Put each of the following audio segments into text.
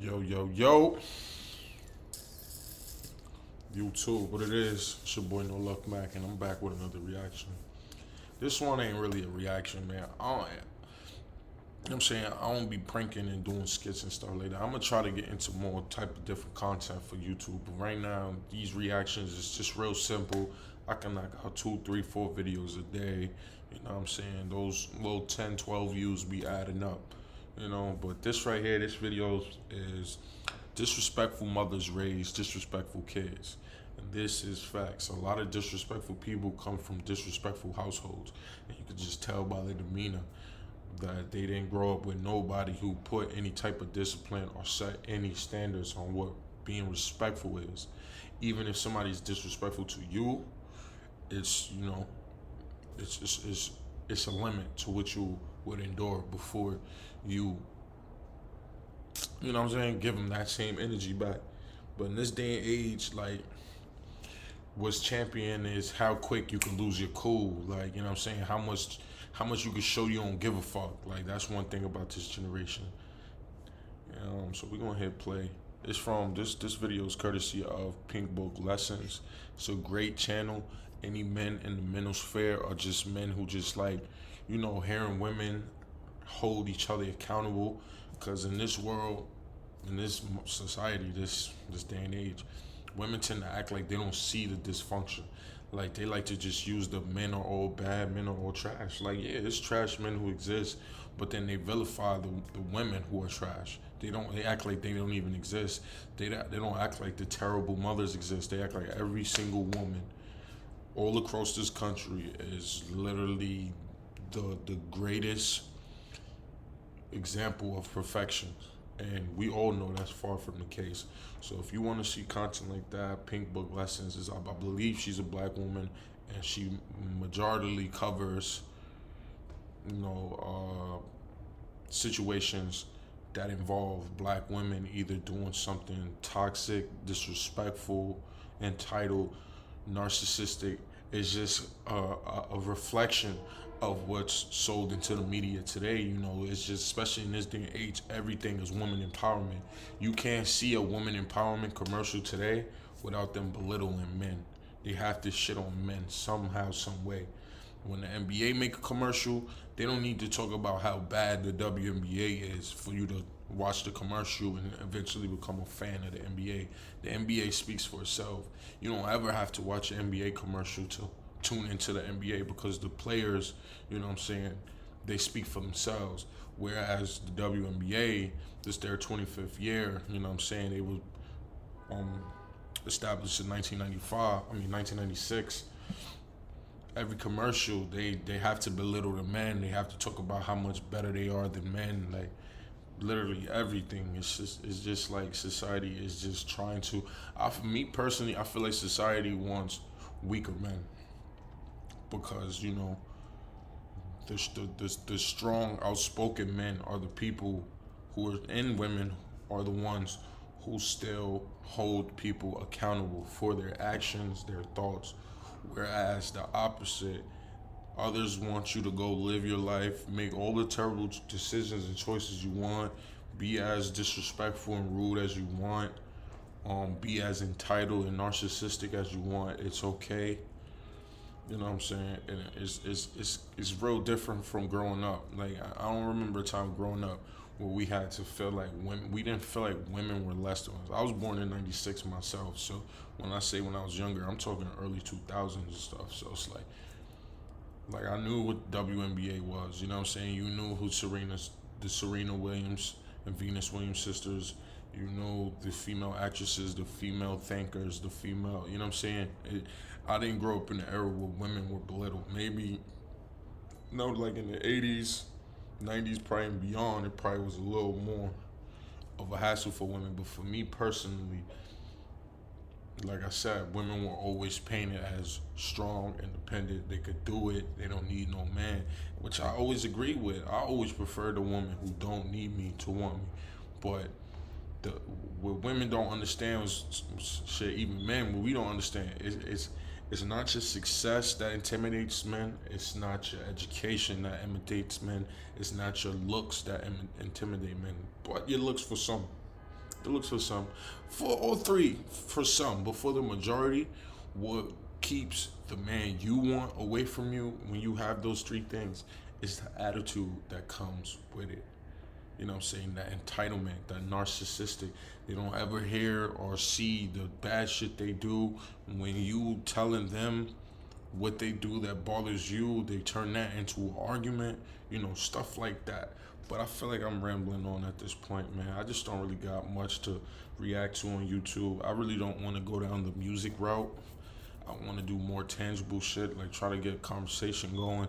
Yo, yo, yo. YouTube, what it is? It's your boy noluckmack, and I'm back with another reaction. This one ain't really a reaction, man. I'm saying I don't be pranking and doing skits and stuff like that. I'm gonna try to get into more type of different content for YouTube. But right now, these reactions is just real simple. I can knock out 2, 3, 4 videos a day. You know what I'm saying? Those little 10, 12 views be adding up. But this right here, this video is disrespectful mothers raise disrespectful kids. And this is facts. A lot of disrespectful people come from disrespectful households. And you can just tell by their demeanor that they didn't grow up with nobody who put any type of discipline or set any standards on what being respectful is. Even if somebody's disrespectful to you, it's it's a limit to what you would endure before you what I'm saying, give them that same energy back. But in this day and age, like, what's champion is how quick you can lose your cool. Like, you know what I'm saying? How much you can show you don't give a fuck. Like, that's one thing about this generation. So we're gonna hit play. It's from this video is courtesy of Pink Book Lessons. It's a great channel. Any men in the manosphere are just men who just like, hearing women hold each other accountable. Because in this world, in this society, this day and age, women tend to act like they don't see the dysfunction. Like, they like to just use the men are all bad, men are all trash. Like, yeah, it's trash men who exist, but then they vilify the women who are trash. They act like they don't even exist. They don't act like the terrible mothers exist. They act like every single woman all across this country is literally the greatest example of perfection. And we all know that's far from the case. So if you want to see content like that, Pink Book Lessons is, I believe she's a black woman, and she majoritarily covers, situations that involve black women either doing something toxic, disrespectful, entitled, narcissistic. It's just a reflection of what's sold into the media today. It's just, especially in this day and age, everything is woman empowerment. You can't see a woman empowerment commercial today without them belittling men. They have to shit on men somehow, some way. When the NBA make a commercial, they don't need to talk about how bad the WNBA is for you to watch the commercial and eventually become a fan of the NBA. The NBA speaks for itself. You don't ever have to watch an NBA commercial to tune into the NBA, because the players, they speak for themselves. Whereas the WNBA, this their 25th year, they was established in 1996. Every commercial, they have to belittle the men. They have to talk about how much better they are than men. Like, literally everything. It's just like society is just trying to. Me personally, I feel like society wants weaker men, because the strong, outspoken men are the people who are, and women are the ones who still hold people accountable for their actions, their thoughts. Whereas the opposite, others want you to go live your life, make all the terrible decisions and choices you want, be as disrespectful and rude as you want, be as entitled and narcissistic as you want. It's okay. You know what I'm saying? And it's real different from growing up. Like, I don't remember a time growing up where we had to feel like women. We didn't feel like women were less than us. I was born in '96 myself, so when I say when I was younger, I'm talking early 2000s and stuff. So it's like I knew what WNBA was. You know what I'm saying? You knew who the Serena Williams and Venus Williams sisters. You know the female actresses, the female thinkers, the female. You know what I'm saying? I didn't grow up in the era where women were belittled. Maybe, like in the 80s, 90s, probably and beyond, it probably was a little more of a hassle for women. But for me personally, like I said, women were always painted as strong, independent. They could do it. They don't need no man, which I always agree with. I always prefer the woman who don't need me to want me. But what women don't understand is shit. Even men, what we don't understand it's not your success that intimidates men. It's not your education that intimidates men. It's not your looks that intimidate men. But your looks for some. It looks for some, for all three, for some, but for the majority, what keeps the man you want away from you when you have those three things is the attitude that comes with it. You know what I'm saying? That entitlement, that narcissistic. They don't ever hear or see the bad shit they do. When you telling them what they do that bothers you, they turn that into an argument, stuff like that. But I feel like I'm rambling on at this point, man. I just don't really got much to react to on YouTube. I really don't want to go down the music route. I want to do more tangible shit, like try to get conversation going.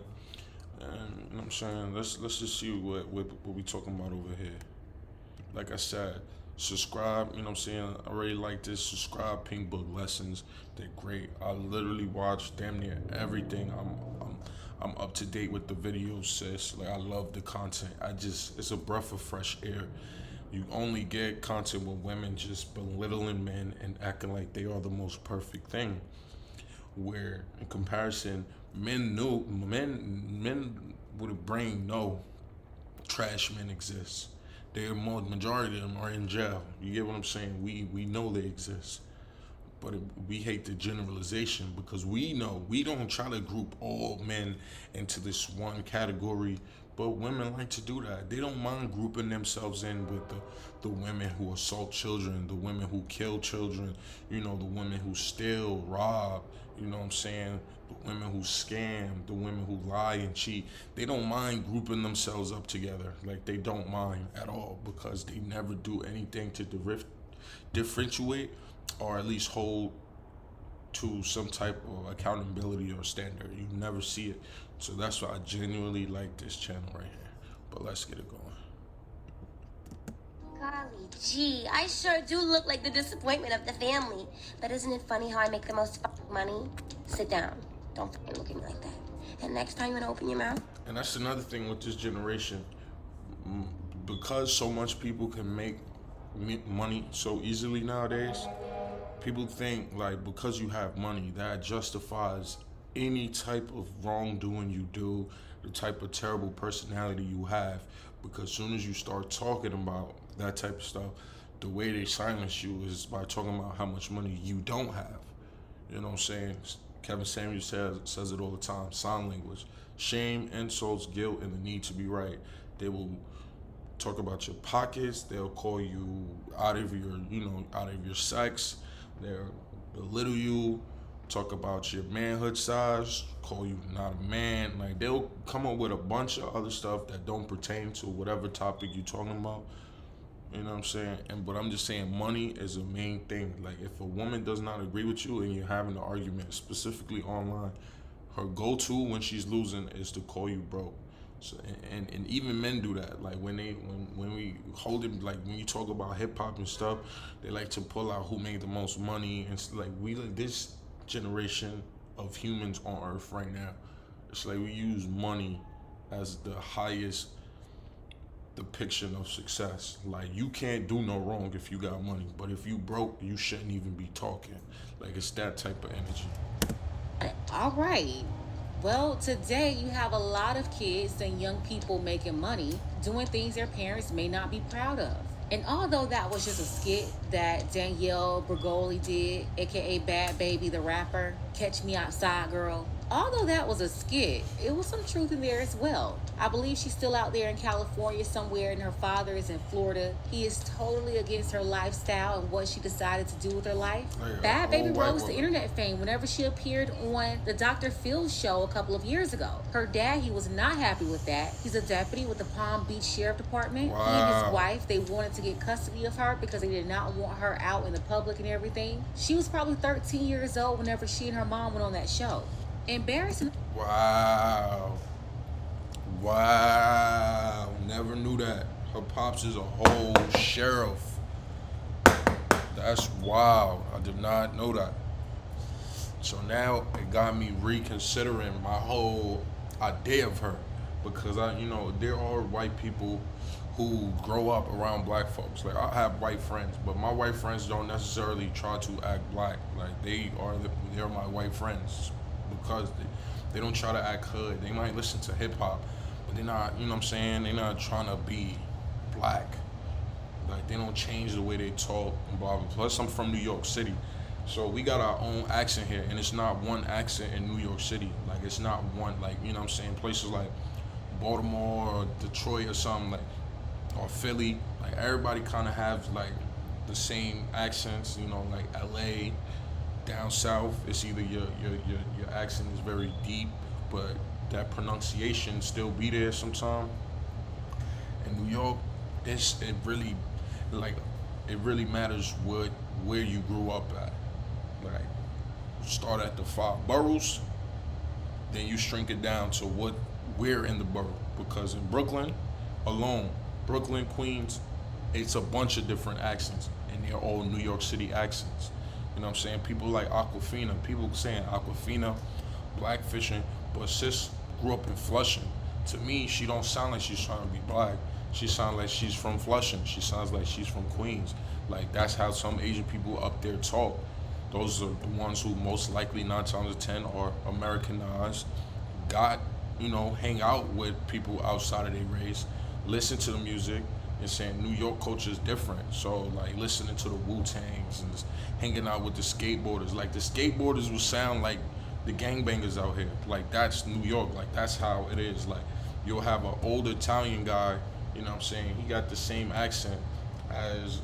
And you know what I'm saying? Let's just see what we talking about over here. Like I said, subscribe, you know what I'm saying? I really like this. Subscribe, Pink Book Lessons. They're great. I literally watch damn near everything. I'm up to date with the videos, sis. Like, I love the content. It's a breath of fresh air. You only get content with women just belittling men and acting like they are the most perfect thing. Where in comparison, men with a brain know trash men exist. Majority of them are in jail. You get what I'm saying? We know they exist. But we hate the generalization because we know we don't try to group all men into this one category, but women like to do that. They don't mind grouping themselves in with the women who assault children, the women who kill children, the women who steal, rob, you know what I'm saying? The women who scam, the women who lie and cheat. They don't mind grouping themselves up together. Like, they don't mind at all because they never do anything to differentiate or at least hold to some type of accountability or standard. You never see it. So that's why I genuinely like this channel right here. But let's get it going. Golly gee, I sure do look like the disappointment of the family. But isn't it funny how I make the most money? Sit down. Don't fucking look at me like that. And next time you want to open your mouth. And that's another thing with this generation. Because so much people can make money so easily nowadays, people think like because you have money, that justifies any type of wrongdoing you do, the type of terrible personality you have. Because as soon as you start talking about that type of stuff, the way they silence you is by talking about how much money you don't have. You know what I'm saying? Kevin Samuels says it all the time. Sign language. Shame, insults, guilt, and the need to be right. They will talk about your pockets. They'll call you out of your sex. They'll belittle you, talk about your manhood size, call you not a man. Like, they'll come up with a bunch of other stuff that don't pertain to whatever topic you're talking about. You know what I'm saying? But I'm just saying money is a main thing. Like, if a woman does not agree with you and you're having an argument, specifically online, her go-to when she's losing is to call you broke. So, and even men do that. Like, when we hold it, like when you talk about hip hop and stuff, they like to pull out who made the most money. And it's like this generation of humans on earth right now, it's like we use money as the highest depiction of success. Like, you can't do no wrong if you got money, but if you broke, you shouldn't even be talking. Like, it's that type of energy. All right. Well, today you have a lot of kids and young people making money doing things their parents may not be proud of. And although that was just a skit that Danielle Bergoli did, aka Bad Baby the rapper, Catch Me Outside Girl, although that was a skit, it was some truth in there as well. I believe she's still out there in California somewhere and her father is in Florida. He is totally against her lifestyle and what she decided to do with her life. Bad Baby rose to internet fame whenever she appeared on the Dr. Phil show a couple of years ago. Her dad, he was not happy with that. He's a deputy with the Palm Beach Sheriff Department. Wow. He and his wife, they wanted to get custody of her because they did not want her out in the public and everything. She was probably 13 years old whenever she and her mom went on that show. Embarrassing. Wow. Never knew that. Her pops is a whole sheriff. That's wild. I did not know that. So now it got me reconsidering my whole idea of her. Because there are white people who grow up around black folks. Like, I have white friends, but my white friends don't necessarily try to act black. Like, they're my white friends because they don't try to act hood. They might listen to hip hop, but they're not, you know what I'm saying? They're not trying to be black. Like they don't change the way they talk and blah blah. Plus, I'm from New York City, so we got our own accent here, and it's not one accent in New York City. Like it's not one. Like you know what I'm saying. Places like Baltimore or Detroit or something like, or Philly. Like everybody kind of have like the same accents. You know, like L.A. down south. It's either your accent is very deep, but that pronunciation still be there sometime. In New York, it really like it really matters where you grew up at. Like start at the five boroughs, then you shrink it down to what where in the borough. Because in Brooklyn alone, Brooklyn, Queens, it's a bunch of different accents, and they're all New York City accents. You know what I'm saying? People like Aquafina, people saying Aquafina, blackfishing, but sis grew up in Flushing. To me, she don't sound like she's trying to be black. She sounds like she's from Flushing. She sounds like she's from Queens. Like that's how some Asian people up there talk. Those are the ones who most likely 9 times out of 10 are Americanized, got, hang out with people outside of their race, listen to the music, and saying New York culture is different. So like listening to the Wu-Tangs and just hanging out with the skateboarders. Like the skateboarders will sound like the gangbangers out here. Like that's New York. Like that's how it is. Like you'll have an old Italian guy, you know what I'm saying? He got the same accent as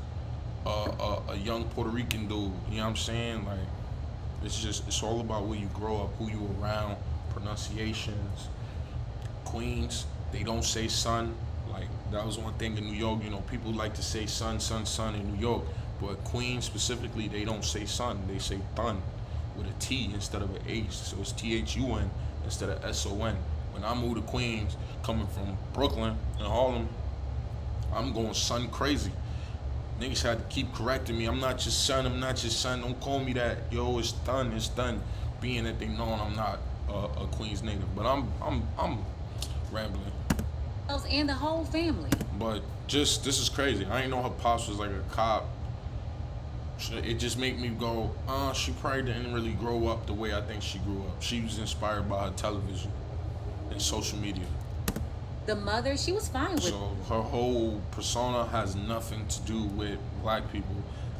a young Puerto Rican dude, you know what I'm saying? Like it's all about where you grow up, who you around, pronunciations. Queens, they don't say son. Like that was one thing in New York, people like to say son, son, son in New York, but Queens specifically, they don't say son, they say thun with a T instead of an H. So it's THUN instead of SON. When I moved to Queens, coming from Brooklyn and Harlem, I'm going son crazy. Niggas had to keep correcting me. I'm not your son. I'm not your son. Don't call me that. Yo, it's done. It's done. Being that they know I'm not a Queens native, but I'm rambling. And the whole family. But this is crazy. I didn't know her pops was like a cop. It just made me go, she probably didn't really grow up the way I think she grew up. She was inspired by her television and social media. The mother, she was fine with. So her whole persona has nothing to do with black people,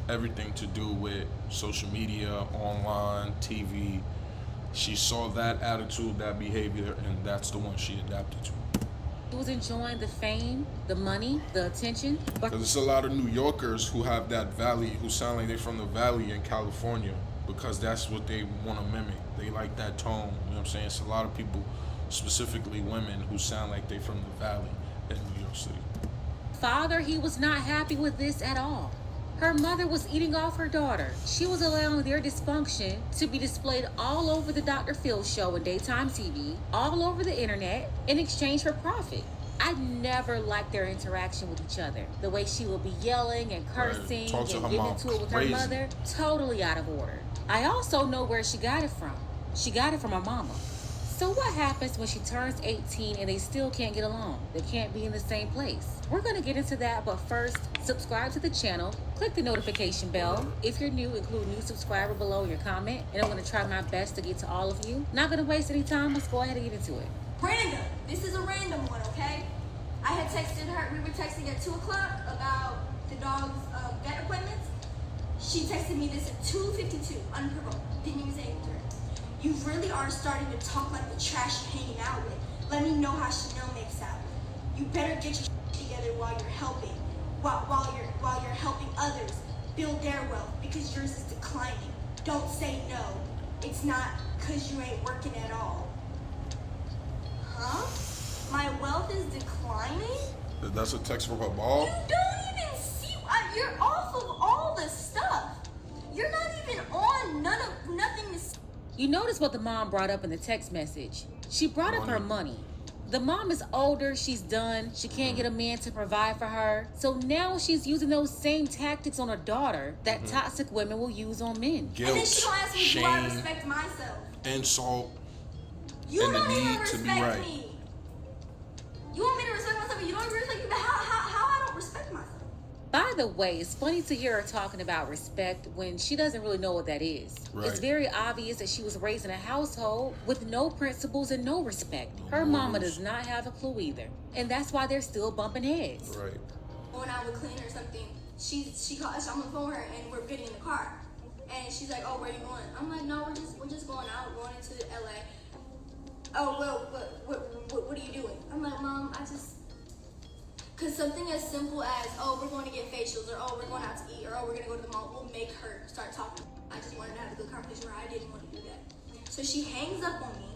everything to do with social media, online, TV. She saw that attitude, that behavior, and that's the one she adapted to. She was enjoying the fame, the money, the attention. Because there's a lot of New Yorkers who have that valley, who sound like they're from the valley in California, because that's what they want to mimic. They like that tone, you know what I'm saying? It's a lot of people, specifically women, who sound like they from the valley in New York City. Father, he was not happy with this at all. Her mother was eating off her daughter. She was allowing their dysfunction to be displayed all over the Dr. Phil show and daytime TV, all over the internet, in exchange for profit. I never liked their interaction with each other. The way she would be yelling and cursing and getting into it with her mother, totally out of order. I also know where she got it from. She got it from her mama. So what happens when she turns 18 and they still can't get along? They can't be in the same place. We're gonna get into that, but first, subscribe to the channel, click the notification bell. If you're new, include new subscriber below in your comment, and I'm gonna try my best to get to all of you. Not gonna waste any time, let's go ahead and get into it. Random, this is a random one, okay? I had texted her, we were texting at 2 o'clock about the dog's vet appointments. She texted me this at 2:52, unprovoked, didn't even say anything to her. You really are starting to talk like the trash you're hanging out with. Let me know how Chanel makes out. You better get your shit together while you're helping, while you're helping others build their wealth, because yours is declining. Don't say no. It's not because you ain't working at all. Huh? My wealth is declining? That's a text from her ball? You don't even see. You're off of all the stuff. You're not even on nothing to see. You notice what the mom brought up in the text message. She brought up her money. The mom is older, she's done, she can't get a man to provide for her. So now she's using those same tactics on her daughter that toxic women will use on men. Guilt, and then she gonna ask me, shame, do I respect myself? insult, You and the don't need even to respect be right. me. You want me to respect myself, but you don't even respect me. But how I don't respect myself? By the way, it's funny to hear her talking about respect when she doesn't really know what that is. Right. It's very obvious that she was raised in a household with no principles and no respect. Her mama does not have a clue either. And that's why they're still bumping heads. Right. going out with Clint or something. She called. I'm on the phone with her, and we're getting in the car. And she's like, "Oh, where are you going?" I'm like, "No, we're just going out, going into LA." "Oh, well, what are you doing?" I'm like, "Mom, cause something as simple as, oh, we're going to get facials, or oh, we're going out to eat, or oh, we're gonna go to the mall, will make her start talking. I just wanted to have a good conversation where I didn't want to do that. So she hangs up on me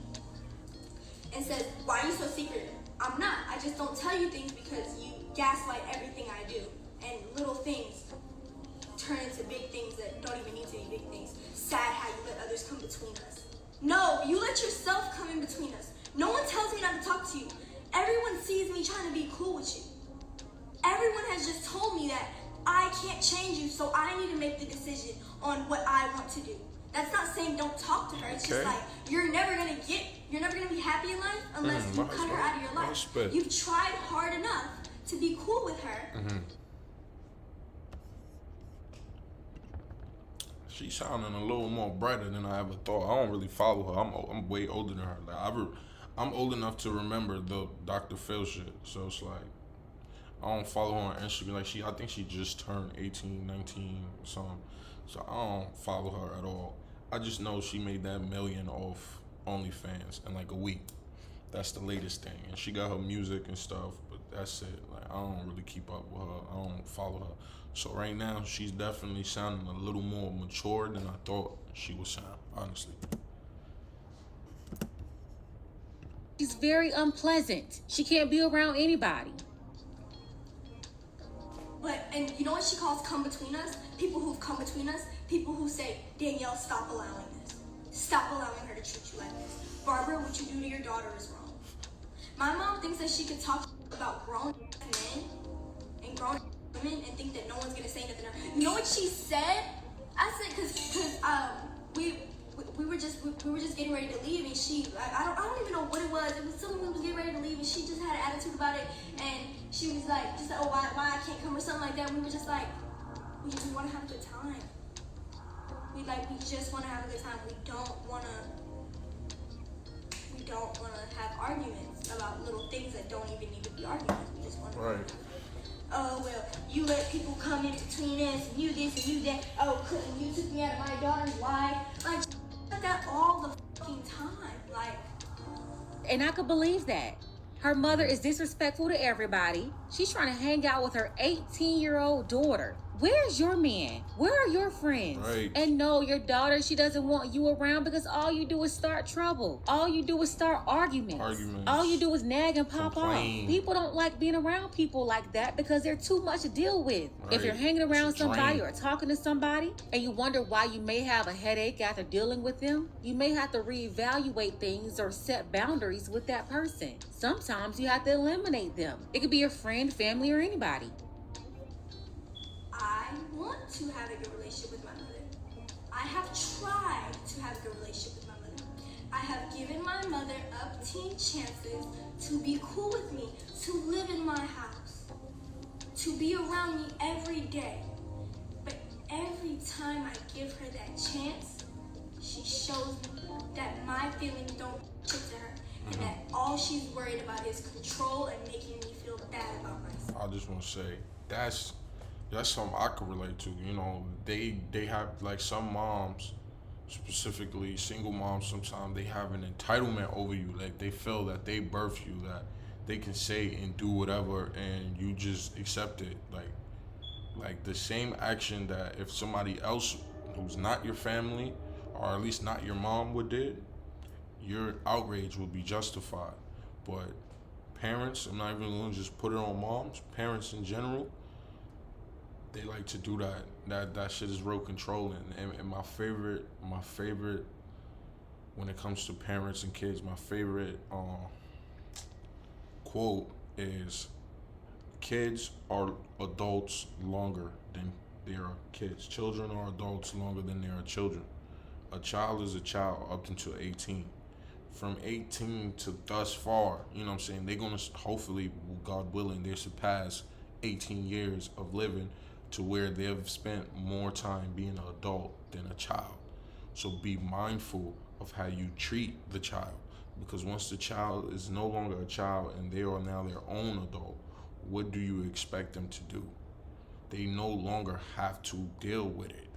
and says, "Why are you so secretive?" I'm not. I just don't tell you things because you gaslight everything I do, and little things turn into big things that don't even need to be big things. Sad how you let others come between us. No, you let yourself come in between us. No one tells me not to talk to you. Everyone sees me trying to be cool with you. Everyone has just told me that I can't change you, so I need to make the decision on what I want to do. That's not saying don't talk to her. It's just like, you're never gonna be happy in life unless you cut her out of your life. You've tried hard enough to be cool with her. She's sounding a little more brighter than I ever thought. I don't really follow her. I'm way older than her. Like I'm old enough to remember the Dr. Phil shit. So it's like I don't follow her on Instagram. Like I think she just turned 18, 19, something. So I don't follow her at all. I just know she made that million off OnlyFans in like a week. That's the latest thing. And she got her music and stuff, but that's it. Like I don't really keep up with her. I don't follow her. So right now, she's definitely sounding a little more mature than I thought she would sound, honestly. She's very unpleasant. She can't be around anybody. And you know what she calls come between us? People who've come between us, people who say, "Danielle, stop allowing this. Stop allowing her to treat you like this. Barbara, what you do to your daughter is wrong." My mom thinks that she could talk about grown men and grown women and think that no one's gonna say nothing. You know what she said? I said, cause we were just getting ready to leave, and I don't even know what it was. It was someone who was getting ready to leave, and she just had an attitude about it, and she was like, just like, "Oh, why I can't come," or something like that. And we were just like, we want to have a good time. We just want to have a good time. We don't want to have arguments about little things that don't even need to be arguments. We just want to. Right. "Oh, well, you let people come in between us, and you this and you that. Oh, you took me out of my daughter's life." Like that all the fucking time. Like. And I could believe that. Her mother is disrespectful to everybody. She's trying to hang out with her 18-year-old daughter. Where's your man? Where are your friends? Right. And no, your daughter, she doesn't want you around because all you do is start trouble. All you do is start arguments. All you do is nag and pop off. People don't like being around people like that because they're too much to deal with. Right. If you're hanging around somebody or talking to somebody and you wonder why you may have a headache after dealing with them, you may have to reevaluate things or set boundaries with that person. Sometimes you have to eliminate them. It could be your friend, family, or anybody. I want to have a good relationship with my mother. I have tried to have a good relationship with my mother. I have given my mother upteen chances to be cool with me, to live in my house, to be around me every day. But every time I give her that chance, she shows me that my feelings don't shit to her, and that all she's worried about is control and making me feel bad about myself. I just want to say that's something I could relate to. You know, they have, like, some moms, specifically single moms, sometimes they have an entitlement over you. Like they feel that they birthed you, that they can say and do whatever, and you just accept it. Like the same action that if somebody else who's not your family, or at least not your mom, would did, your outrage would be justified. But parents, I'm not even going to just put it on moms, parents in general, they like to do that. That shit is real controlling. And my favorite, when it comes to parents and kids, my favorite quote is, "Kids are adults longer than they are kids. Children are adults longer than they are children. A child is a child up until 18. From 18 to thus far, you know what I'm saying, they're going to, hopefully, God willing, they surpass 18 years of living to where they've spent more time being an adult than a child. So be mindful of how you treat the child, because once the child is no longer a child and they are now their own adult, what do you expect them to do? They no longer have to deal with it.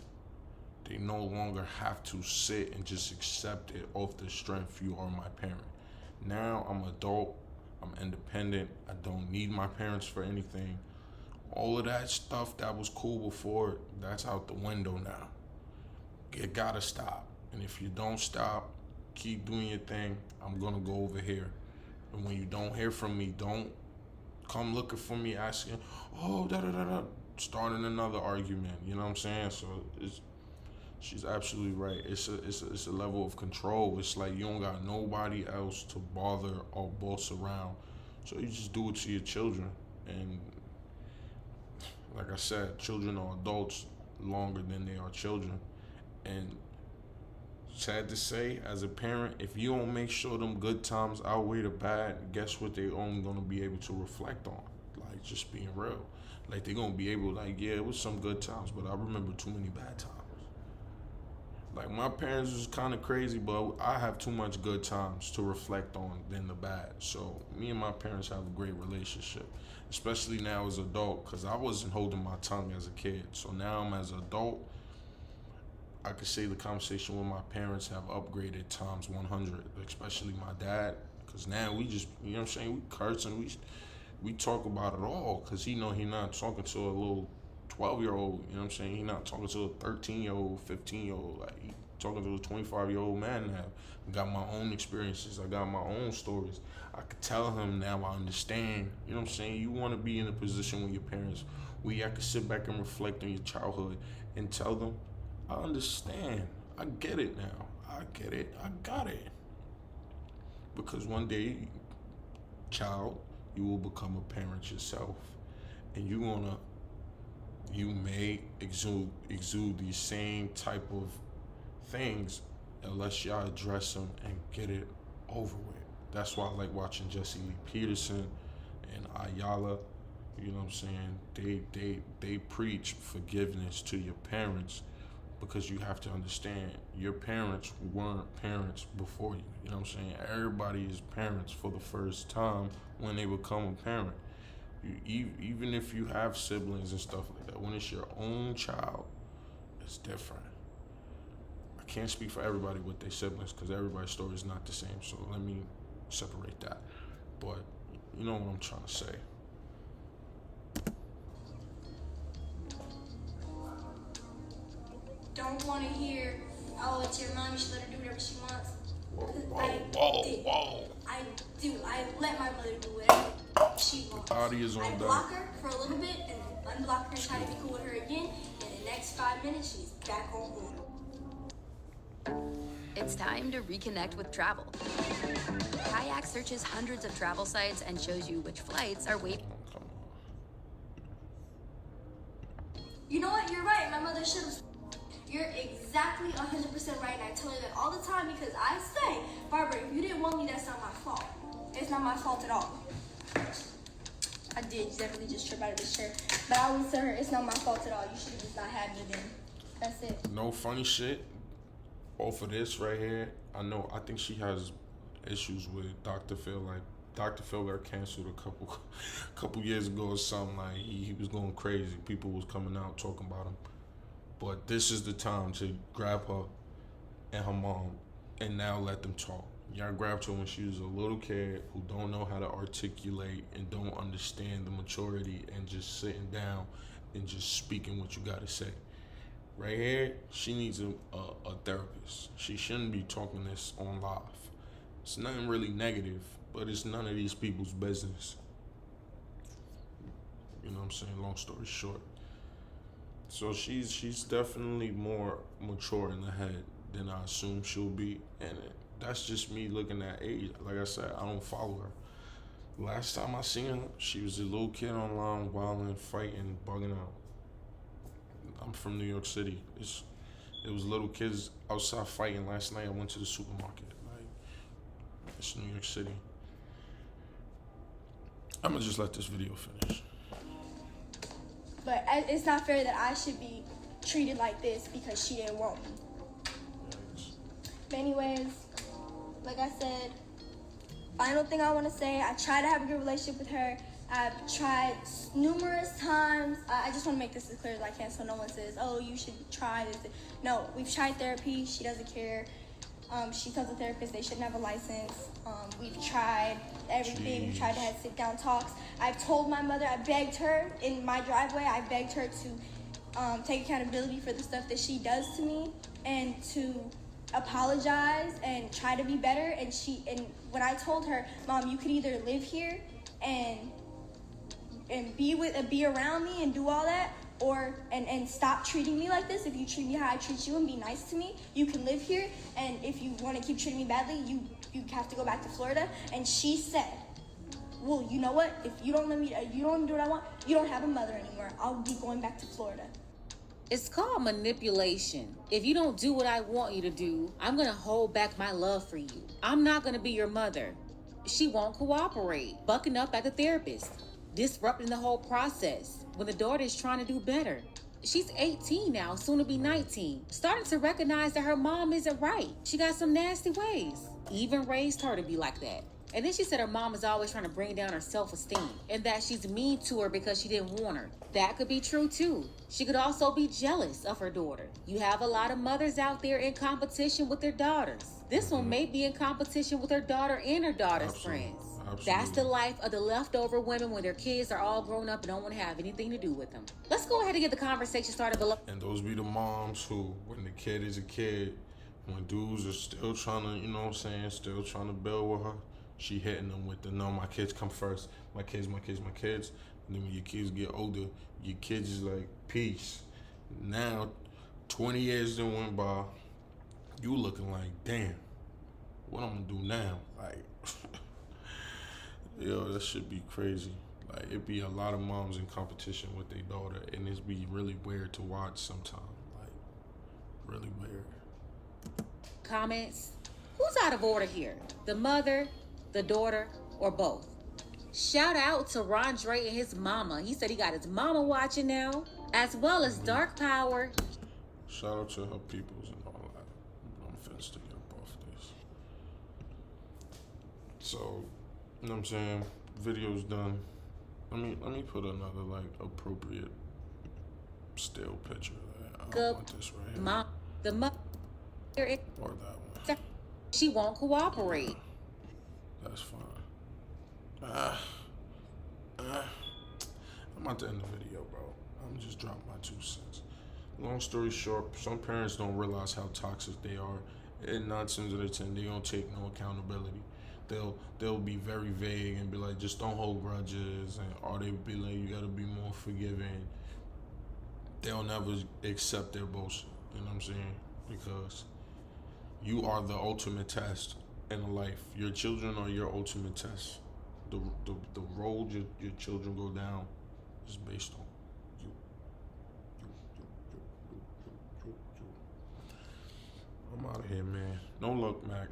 They no longer have to sit and just accept it off the strength you are my parent. Now I'm adult, I'm independent, I don't need my parents for anything. All of that stuff that was cool before, that's out the window now. It gotta stop. And if you don't stop, keep doing your thing, I'm gonna go over here. And when you don't hear from me, don't come looking for me asking, oh, da-da-da-da, starting another argument, you know what I'm saying? So she's absolutely right. It's a level of control. It's like you don't got nobody else to bother or boss around. So you just do it to your children. And like I said, children are adults longer than they are children. And sad to say, as a parent, if you don't make sure them good times outweigh the bad, guess what they only gonna be able to reflect on? Like, just being real. Like, they gonna be able, like, yeah, it was some good times, but I remember too many bad times. Like, my parents was kind of crazy, but I have too much good times to reflect on than the bad. So me and my parents have a great relationship, especially now as an adult, because I wasn't holding my tongue as a kid. So now I'm as an adult, I could say the conversation with my parents have upgraded times 100, especially my dad, because now we just, you know what I'm saying, we curse and we talk about it all, because he not talking to a little 12-year-old, you know what I'm saying, he not talking to a 13-year-old, 15-year-old, like he talking to a 25-year-old man now. I got my own experiences, I got my own stories. I could tell him now I understand, you know what I'm saying, you want to be in a position with your parents where I could sit back and reflect on your childhood and tell them, I understand. I get it now. I get it. I got it. Because one day, child, you will become a parent yourself. And you may exude these same type of things unless y'all address them and get it over with. That's why I like watching Jesse Lee Peterson and Ayala. You know what I'm saying? They preach forgiveness to your parents, because you have to understand, your parents weren't parents before you. You know what I'm saying? Everybody is parents for the first time when they become a parent. Even if you have siblings and stuff like that, when it's your own child, it's different. I can't speak for everybody with their siblings, because everybody's story is not the same. So let me separate that. But you know what I'm trying to say. Don't want to hear, oh, it's your mom, you should let her do whatever she wants. Whoa. I do. I let my mother do whatever she wants. Toddy is on I that. block her for a little bit and then unblock her and try to be cool with her again. And the next 5 minutes, she's back on board. It's time to reconnect with travel. Kayak searches hundreds of travel sites and shows you which flights are waiting. You know what? You're right. My mother should have. You're exactly 100% right, and I tell her that all the time, because I say, Barbara, if you didn't want me, that's not my fault. It's not my fault at all. I did definitely just trip out of this chair. But I always tell her, it's not my fault at all. You should have just not had me then. That's it. No funny shit off of this right here. I think she has issues with Dr. Phil. Like, Dr. Phil got canceled a couple years ago or something. Like, he was going crazy. People was coming out talking about him. But this is the time to grab her and her mom and now let them talk. Y'all grabbed her when she was a little kid who don't know how to articulate and don't understand the maturity and just sitting down and just speaking what you gotta say. Right here, she needs a therapist. She shouldn't be talking this on live. It's nothing really negative, but it's none of these people's business. You know what I'm saying? Long story short. So she's definitely more mature in the head than I assume she'll be, and that's just me looking at age. Like I said, I don't follow her. Last time I seen her, she was a little kid online, wilding, fighting, bugging out. I'm from New York City. It was little kids outside fighting. Last night I went to the supermarket. Like, it's New York City. I'm gonna just let this video finish. But it's not fair that I should be treated like this because she didn't want me. But anyways, like I said, final thing I want to say, I try to have a good relationship with her. I've tried numerous times. I just want to make this as clear as I can so no one says, oh, you should try this. No, we've tried therapy. She doesn't care. She tells the therapist they shouldn't have a license. We've tried everything. We've tried to have sit-down talks. I've told my mother, I begged her in my driveway, I begged her to take accountability for the stuff that she does to me and to apologize and try to be better. And when I told her, Mom, you could either live here and be around me and do all that, or and stop treating me like this. If you treat me how I treat you and be nice to me, you can live here, and if you want to keep treating me badly, you have to go back to Florida. And she said, well, you know what, if you don't let me do what I want, you don't have a mother anymore. I'll be going back to Florida. It's called manipulation. If you don't do what I want you to do, I'm gonna hold back my love for you. I'm not gonna be your mother. She won't cooperate, bucking up at the therapist, disrupting the whole process when the daughter is trying to do better. She's 18 now, soon to be 19, starting to recognize that her mom isn't right. She got some nasty ways. Even raised her to be like that. And then she said her mom is always trying to bring down her self-esteem and that she's mean to her because she didn't want her. That could be true too. She could also be jealous of her daughter. You have a lot of mothers out there in competition with their daughters. This one may be in competition with her daughter and her daughter's friends. Absolutely. That's the life of the leftover women when their kids are all grown up and don't want to have anything to do with them. Let's go ahead and get the conversation started below. And those be the moms who, when the kid is a kid, when dudes are still trying to, you know what I'm saying, still trying to build with her, she hitting them with the, no, my kids come first. My kids, my kids, my kids. And then when your kids get older, your kids is like, peace. Now, 20 years done went by, you looking like, damn, what I'm gonna do now? Like, yo, that should be crazy. Like, it be a lot of moms in competition with their daughter, and it's be really weird to watch sometimes. Like, really weird. Comments? Who's out of order here? The mother, the daughter, or both? Shout out to Rondre and his mama. He said he got his mama watching now, as well as Dark Power. Shout out to her peoples and all that. I'm finna stick up both of this. So, you know what I'm saying? Video's done. Let me put another like appropriate still picture. I want this right here. Mom, the mother, Or that one. she won't cooperate. That's fine. I'm about to end the video, bro. I'm just dropping my 2 cents. Long story short, some parents don't realize how toxic they are. And 9 times out of 10, they don't take no accountability. They'll be very vague and be like, just don't hold grudges, or they be like, you gotta be more forgiving. They'll never accept their bullshit. You know what I'm saying? Because you are the ultimate test in life. Your children are your ultimate test. The road your children go down is based on you. I'm out of here, man. No luck, Mac.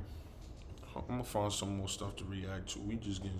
I'm gonna find some more stuff to react to. We just getting